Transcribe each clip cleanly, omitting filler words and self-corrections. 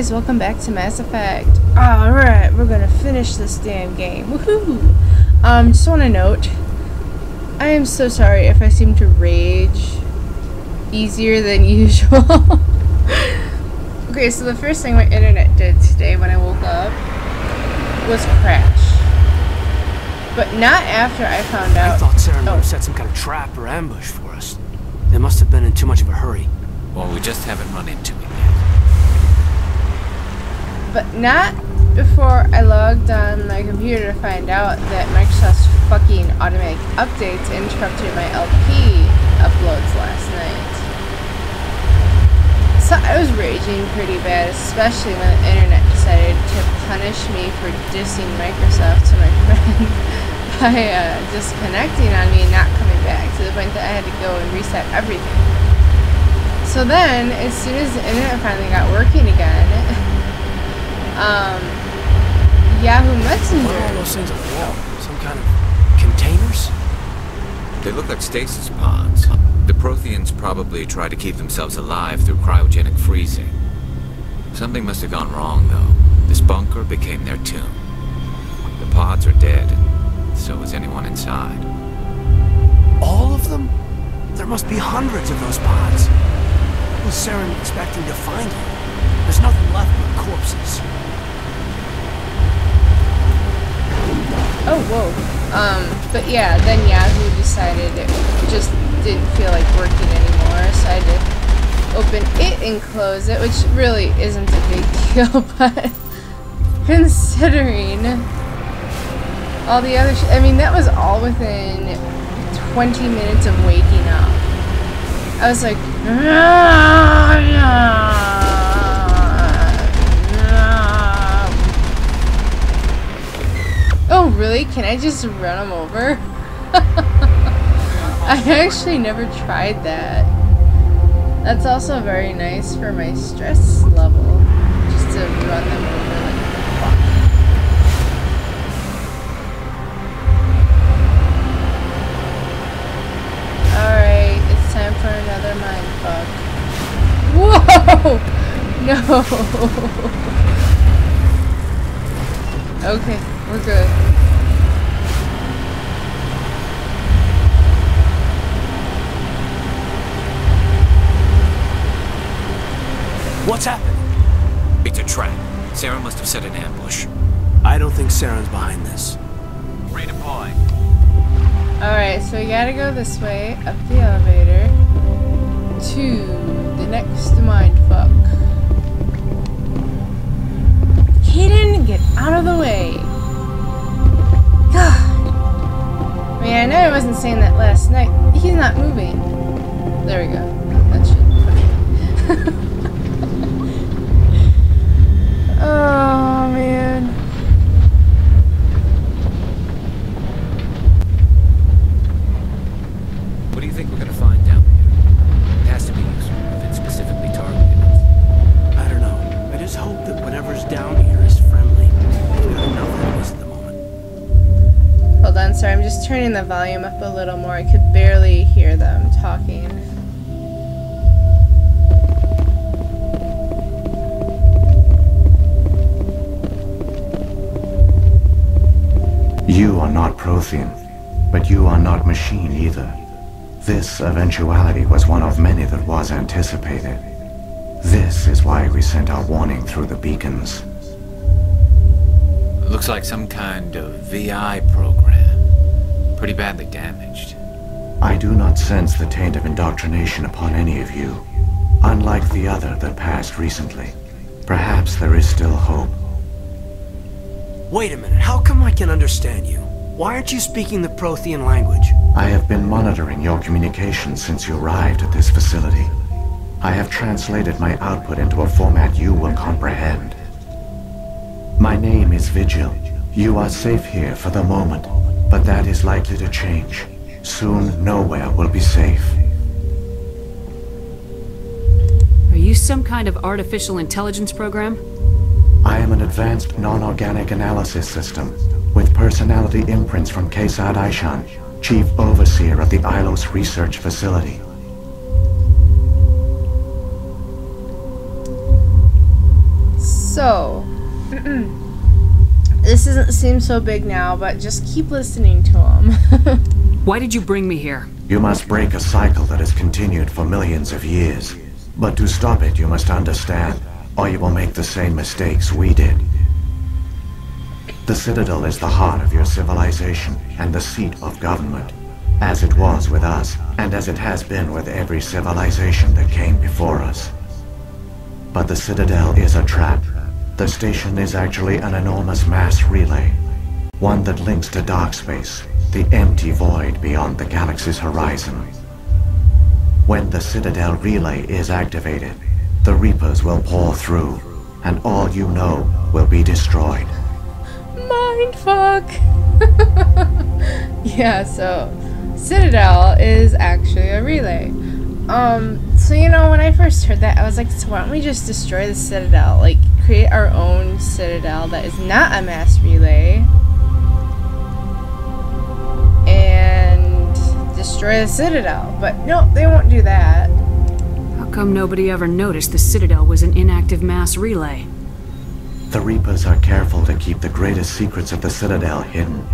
guys, welcome back to Mass Effect. Alright, we're gonna finish this damn game. Woohoo! Just wanna note, I am so sorry if I seem to rage easier than usual. Okay, so the first thing my internet did today when I woke up was crash. But not after I found out. I thought Sarah might have set some kind of trap or ambush for us. They must have been in too much of a hurry. Well, we just haven't run into it yet. But not before I logged on my computer to find out that Microsoft's fucking automatic updates interrupted my LP uploads last night. So I was raging pretty bad, especially when the internet decided to punish me for dissing Microsoft to my friend by disconnecting on me and not coming back, to the point that I had to go and reset everything. So then, as soon as the internet finally got working again, Yahoo Messenger. What are all those things on the wall? Some kind of containers? They look like stasis pods. The Protheans probably tried to keep themselves alive through cryogenic freezing. Something must have gone wrong, though. This bunker became their tomb. The pods are dead, and so is anyone inside. All of them? There must be hundreds of those pods. What was Saren expecting to find here? There's nothing left but corpses. Oh, whoa. But yeah, then Yahoo decided it just didn't feel like working anymore, so I had to open it and close it, which really isn't a big deal, but considering all the other I mean, that was all within 20 minutes of waking up. I was like, oh, really? Can I just run them over? I actually never tried that. That's also very nice for my stress level, just to run them over like fuck. Alright, it's time for another mindfuck. Whoa! No! Okay, we're good. What's happening? It's a trap. Sarah must have set an ambush. I don't think Saren's behind this. Redeploy. Alright, so we gotta go this way, up the elevator, to the next mindfuck. Kaden, get out of the way! God! I mean, I know I wasn't saying that last night. He's not moving. There we go. That should... Okay. Oh, man. What do you think we're gonna find down there? It has to be useful if it's specifically targeted. I don't know. I just hope that whatever's down here is friendly. We've got enough enemies at the moment. Hold on, sorry, I'm just turning the volume up a little more. I could barely hear them talking. You are not Prothean, but you are not machine either. This eventuality was one of many that was anticipated. This is why we sent our warning through the beacons. Looks like some kind of VI program. Pretty badly damaged. I do not sense the taint of indoctrination upon any of you, unlike the other that passed recently. Perhaps there is still hope. Wait a minute, how come I can understand you? Why aren't you speaking the Prothean language? I have been monitoring your communications since you arrived at this facility. I have translated my output into a format you will comprehend. My name is Vigil. You are safe here for the moment, but that is likely to change. Soon, nowhere will be safe. Are you some kind of artificial intelligence program? I am an advanced non-organic analysis system with personality imprints from Kesad Aishan, Chief Overseer of the Ilos Research Facility. So, this doesn't seem so big now, but just keep listening to him. Why did you bring me here? You must break a cycle that has continued for millions of years. But to stop it, you must understand, or you will make the same mistakes we did. The Citadel is the heart of your civilization and the seat of government, as it was with us, and as it has been with every civilization that came before us. But the Citadel is a trap. The station is actually an enormous mass relay, one that links to dark space, the empty void beyond the galaxy's horizon. When the Citadel relay is activated, the Reapers will pour through, and all you know will be destroyed. Mindfuck! Yeah, so Citadel is actually a relay. So you know, when I first heard that, I was like, so why don't we just destroy the Citadel? Like, create our own Citadel that is not a mass relay. And destroy the Citadel. But no, they won't do that. How come nobody ever noticed the Citadel was an inactive mass relay? The Reapers are careful to keep the greatest secrets of the Citadel hidden.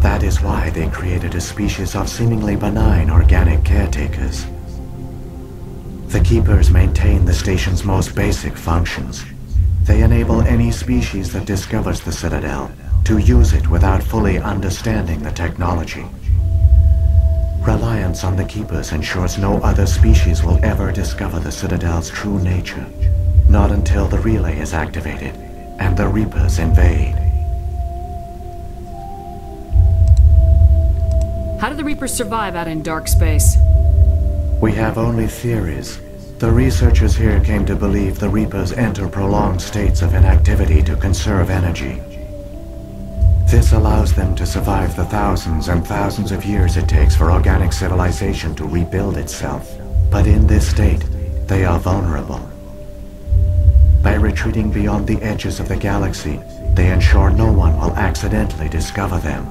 That is why they created a species of seemingly benign organic caretakers. The Keepers maintain the station's most basic functions. They enable any species that discovers the Citadel to use it without fully understanding the technology. Reliance on the Keepers ensures no other species will ever discover the Citadel's true nature. Not until the relay is activated and the Reapers invade. How do the Reapers survive out in dark space? We have only theories. The researchers here came to believe the Reapers enter prolonged states of inactivity to conserve energy. This allows them to survive the thousands and thousands of years it takes for organic civilization to rebuild itself. But in this state, they are vulnerable. By retreating beyond the edges of the galaxy, they ensure no one will accidentally discover them.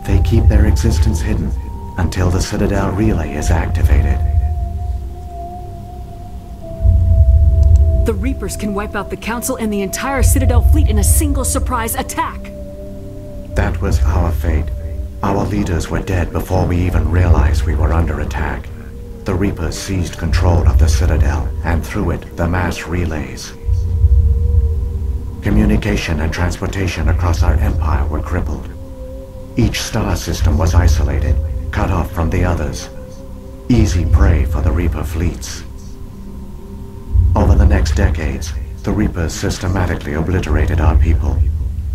They keep their existence hidden until the Citadel relay is activated. The Reapers can wipe out the Council and the entire Citadel fleet in a single surprise attack. That was our fate. Our leaders were dead before we even realized we were under attack. The Reapers seized control of the Citadel, and through it, the mass relays. Communication and transportation across our empire were crippled. Each star system was isolated, cut off from the others. Easy prey for the Reaper fleets. Over the next decades, the Reapers systematically obliterated our people.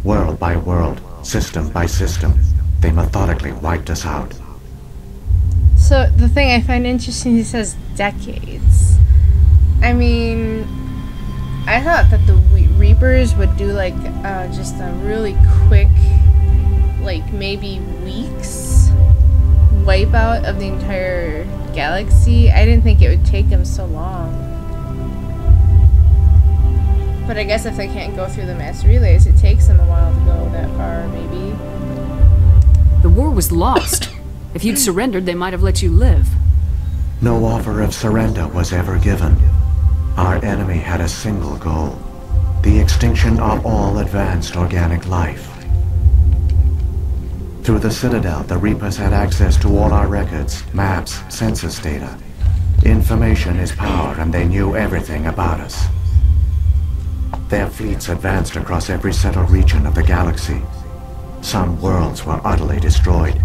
World by world, system by system, they methodically wiped us out. So the thing I find interesting, he says decades. I mean, I thought that the Reapers would do like just a really quick, like maybe weeks, wipeout of the entire galaxy. I didn't think it would take them so long. But I guess if they can't go through the mass relays, it takes them a while to go that far, maybe. The war was lost. If you'd surrendered, they might have let you live. No offer of surrender was ever given. Our enemy had a single goal: the extinction of all advanced organic life. Through the Citadel, the Reapers had access to all our records, maps, census data. Information is power, and they knew everything about us. Their fleets advanced across every settled region of the galaxy. Some worlds were utterly destroyed.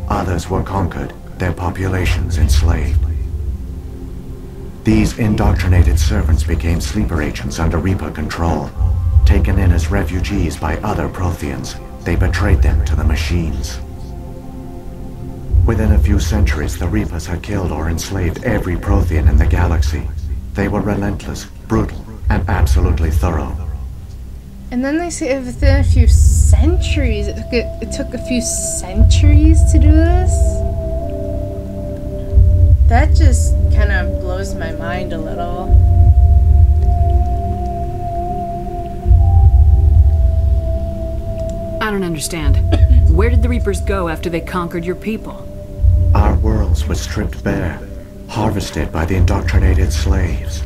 Others were conquered, their populations enslaved. These indoctrinated servants became sleeper agents under Reaper control. Taken in as refugees by other Protheans, they betrayed them to the machines. Within a few centuries, the Reapers had killed or enslaved every Prothean in the galaxy. They were relentless, brutal, and absolutely thorough. And then they say within a few centuries, it took a few centuries to do this? That just kind of blows my mind a little. I don't understand. Where did the Reapers go after they conquered your people? Our worlds were stripped bare, harvested by the indoctrinated slaves.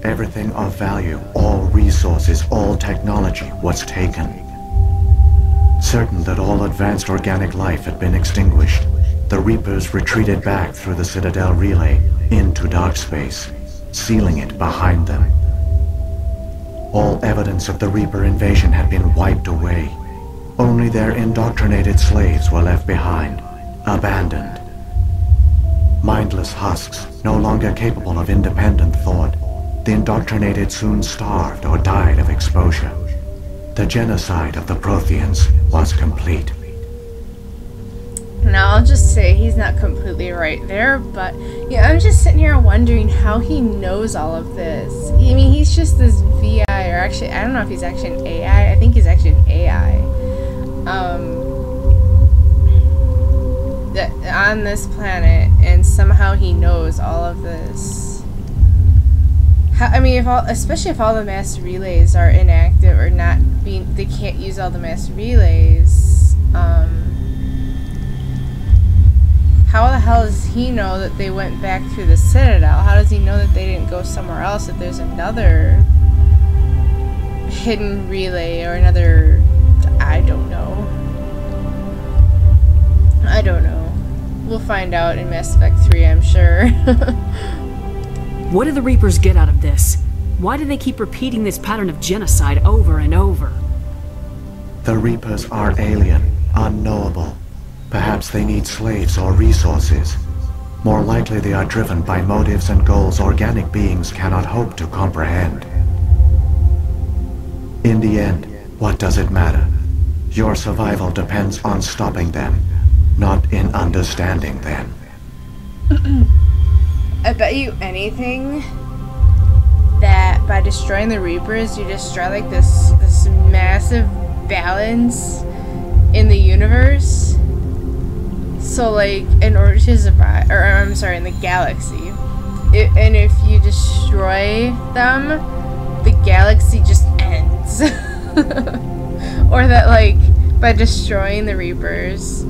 Everything of value, all resources, all technology was taken. Certain that all advanced organic life had been extinguished, the Reapers retreated back through the Citadel relay into dark space, sealing it behind them. All evidence of the Reaper invasion had been wiped away. Only their indoctrinated slaves were left behind, abandoned. Mindless husks, no longer capable of independent thought, the indoctrinated soon starved or died of exposure. The genocide of the Protheans was complete. Now, I'll just say he's not completely right there, but yeah, I'm just sitting here wondering how he knows all of this. I mean, he's just this VI, or actually, I don't know if he's actually an AI. I think he's actually an AI. That on this planet, and somehow he knows all of this. How, I mean, especially if all the mass relays are inactive or not being, they can't use all the mass relays. How the hell does he know that they went back through the Citadel? How does he know that they didn't go somewhere else, if there's another hidden relay or another... I don't know. I don't know. We'll find out in Mass Effect 3, I'm sure. What do the Reapers get out of this? Why do they keep repeating this pattern of genocide over and over? The Reapers are alien, unknowable. Perhaps they need slaves or resources. More likely they are driven by motives and goals organic beings cannot hope to comprehend. In the end, what does it matter? Your survival depends on stopping them, not in understanding them. I bet you anything that by destroying the Reapers, you destroy like this massive balance in the universe. So like, in order to survive, or I'm sorry, in the galaxy, and if you destroy them, the galaxy just ends. Or that like, by destroying the Reapers,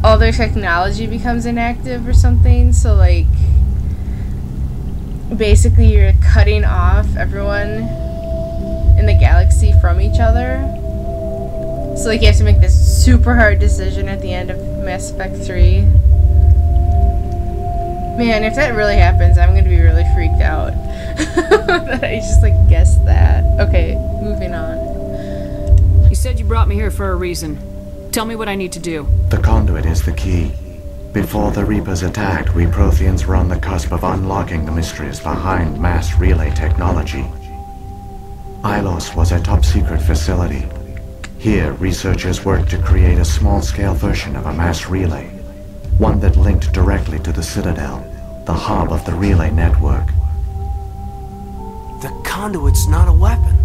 all their technology becomes inactive or something. So like, basically you're cutting off everyone in the galaxy from each other. So like, you have to make this super hard decision at the end of Mass Effect 3. Man, if that really happens, I'm gonna be really freaked out. That I just like guessed that. Okay, moving on. You said you brought me here for a reason. Tell me what I need to do. The conduit is the key. Before the Reapers attacked, we Protheans were on the cusp of unlocking the mysteries behind mass relay technology. Ilos was a top-secret facility. Here, researchers worked to create a small-scale version of a mass relay, one that linked directly to the Citadel, the hub of the relay network. The conduit's not a weapon.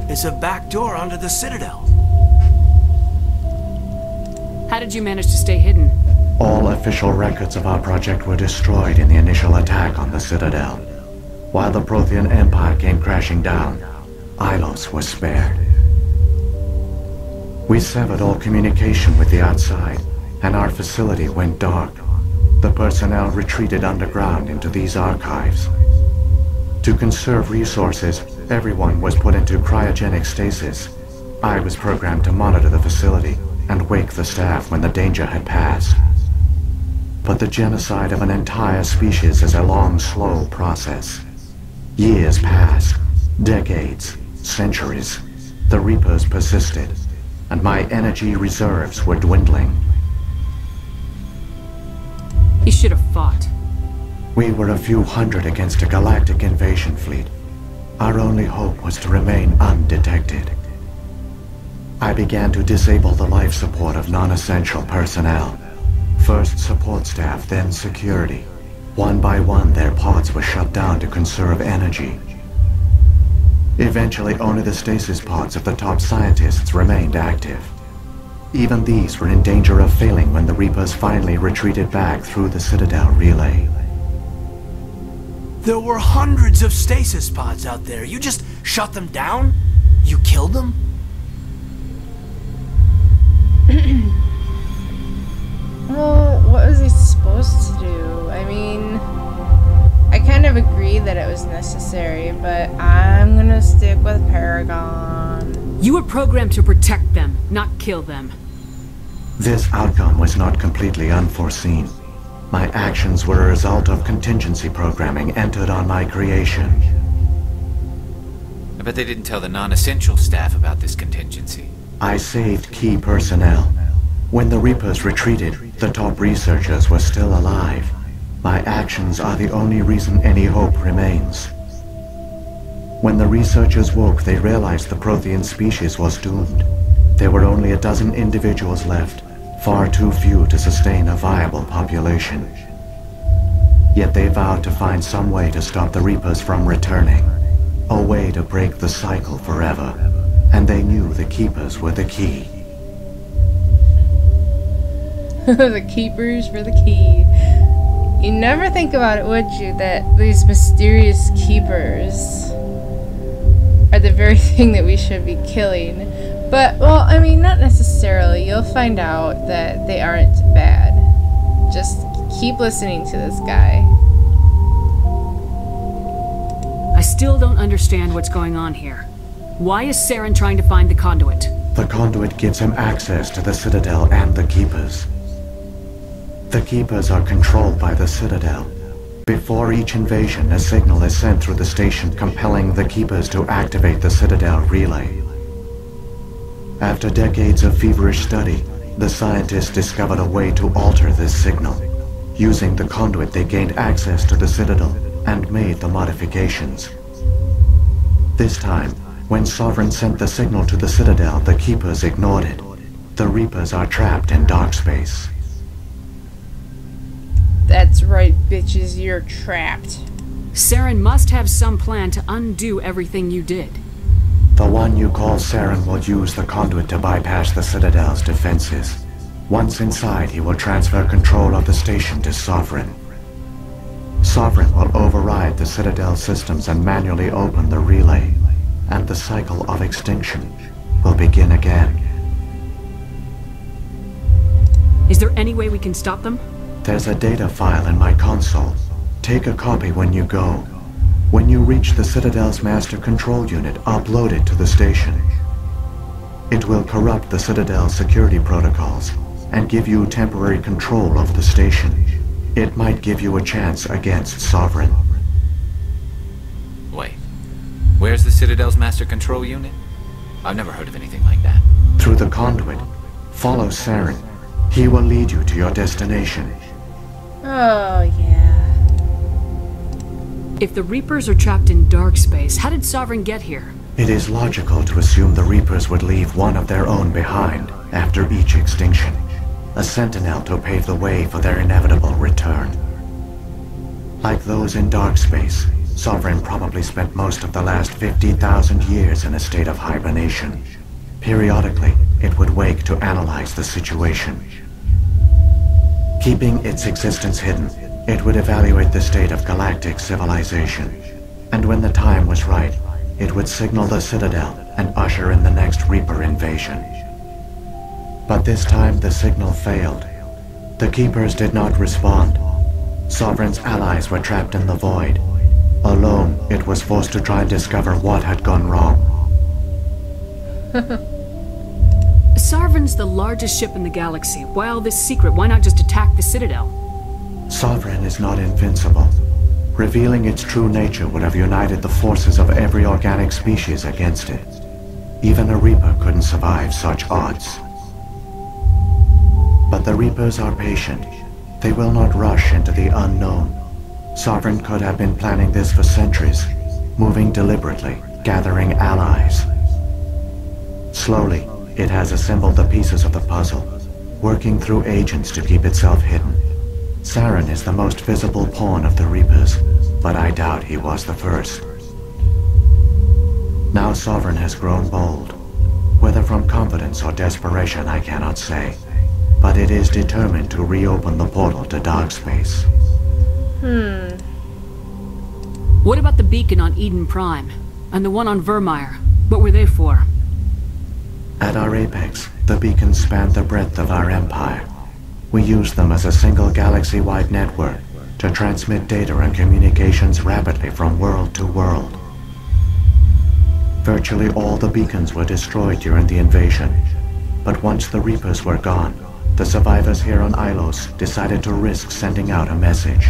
It's a backdoor onto the Citadel. How did you manage to stay hidden? All official records of our project were destroyed in the initial attack on the Citadel. While the Prothean Empire came crashing down, Ilos was spared. We severed all communication with the outside, and our facility went dark. The personnel retreated underground into these archives. To conserve resources, everyone was put into cryogenic stasis. I was programmed to monitor the facility and wake the staff when the danger had passed. But the genocide of an entire species is a long, slow process. Years passed, decades, centuries. The Reapers persisted, and my energy reserves were dwindling. You should have fought. We were a few hundred against a galactic invasion fleet. Our only hope was to remain undetected. I began to disable the life support of non-essential personnel. First support staff, then security. One by one, their pods were shut down to conserve energy. Eventually, only the stasis pods of the top scientists remained active. Even these were in danger of failing when the Reapers finally retreated back through the Citadel relay. There were hundreds of stasis pods out there. You just shut them down? You killed them? Well, what was he supposed to do? I mean, I kind of agree that it was necessary, but I'm gonna stick with Paragon. You were programmed to protect them, not kill them. This outcome was not completely unforeseen. My actions were a result of contingency programming entered on my creation. I bet they didn't tell the non-essential staff about this contingency. I saved key personnel. When the Reapers retreated, the top researchers were still alive. My actions are the only reason any hope remains. When the researchers woke, they realized the Prothean species was doomed. There were only a dozen individuals left, far too few to sustain a viable population. Yet they vowed to find some way to stop the Reapers from returning. A way to break the cycle forever. And they knew the Keepers were the key. The Keepers were the key. You never think about it, would you, that these mysterious Keepers are the very thing that we should be killing. But, well, I mean, not necessarily. You'll find out that they aren't bad. Just keep listening to this guy. I still don't understand what's going on here. Why is Saren trying to find the conduit? The conduit gives him access to the Citadel and the Keepers. The Keepers are controlled by the Citadel. Before each invasion, a signal is sent through the station compelling the Keepers to activate the Citadel relay. After decades of feverish study, the scientists discovered a way to alter this signal. Using the conduit, they gained access to the Citadel and made the modifications. This time, when Sovereign sent the signal to the Citadel, the Keepers ignored it. The Reapers are trapped in dark space. That's right, bitches, you're trapped. Saren must have some plan to undo everything you did. The one you call Saren will use the conduit to bypass the Citadel's defenses. Once inside, he will transfer control of the station to Sovereign. Sovereign will override the Citadel systems and manually open the relay, and the cycle of extinction will begin again. Is there any way we can stop them? There's a data file in my console. Take a copy when you go. When you reach the Citadel's master control unit, upload it to the station. It will corrupt the Citadel's security protocols and give you temporary control of the station. It might give you a chance against Sovereign. Wait. Where's the Citadel's master control unit? I've never heard of anything like that. Through the conduit. Follow Saren. He will lead you to your destination. Oh, yeah. If the Reapers are trapped in dark space, how did Sovereign get here? It is logical to assume the Reapers would leave one of their own behind after each extinction. A sentinel to pave the way for their inevitable return. Like those in dark space, Sovereign probably spent most of the last 50,000 years in a state of hibernation. Periodically, it would wake to analyze the situation. Keeping its existence hidden, it would evaluate the state of galactic civilization. And when the time was right, it would signal the Citadel and usher in the next Reaper invasion. But this time the signal failed. The Keepers did not respond. Sovereign's allies were trapped in the void. Alone, it was forced to try and discover what had gone wrong. Sovereign's the largest ship in the galaxy. Why all this secret? Why not just attack the Citadel? Sovereign is not invincible. Revealing its true nature would have united the forces of every organic species against it. Even a Reaper couldn't survive such odds. But the Reapers are patient. They will not rush into the unknown. Sovereign could have been planning this for centuries, moving deliberately, gathering allies. Slowly, it has assembled the pieces of the puzzle, working through agents to keep itself hidden. Saren is the most visible pawn of the Reapers, but I doubt he was the first. Now Sovereign has grown bold. Whether from confidence or desperation, I cannot say. But it is determined to reopen the portal to dark space. What about the beacon on Eden Prime? And the one on Vermeer? What were they for? At our apex, the beacons spanned the breadth of our empire. We used them as a single galaxy-wide network to transmit data and communications rapidly from world to world. Virtually all the beacons were destroyed during the invasion, but once the Reapers were gone, the survivors here on Ilos decided to risk sending out a message.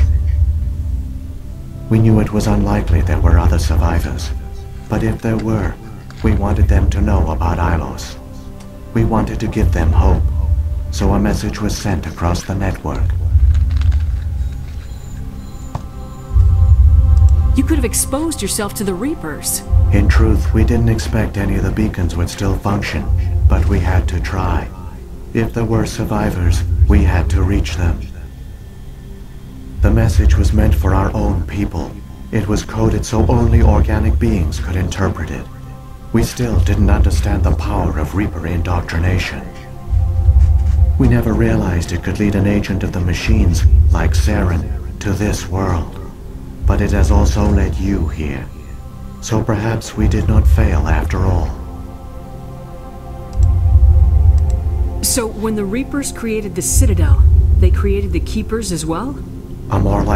We knew it was unlikely there were other survivors, but if there were, we wanted them to know about Ilos. We wanted to give them hope, so a message was sent across the network. You could have exposed yourself to the Reapers. In truth, we didn't expect any of the beacons would still function, but we had to try. If there were survivors, we had to reach them. The message was meant for our own people. It was coded so only organic beings could interpret it. We still didn't understand the power of Reaper indoctrination. We never realized it could lead an agent of the machines, like Saren, to this world. But it has also led you here. So perhaps we did not fail after all. So when the Reapers created the Citadel, they created the Keepers as well? A more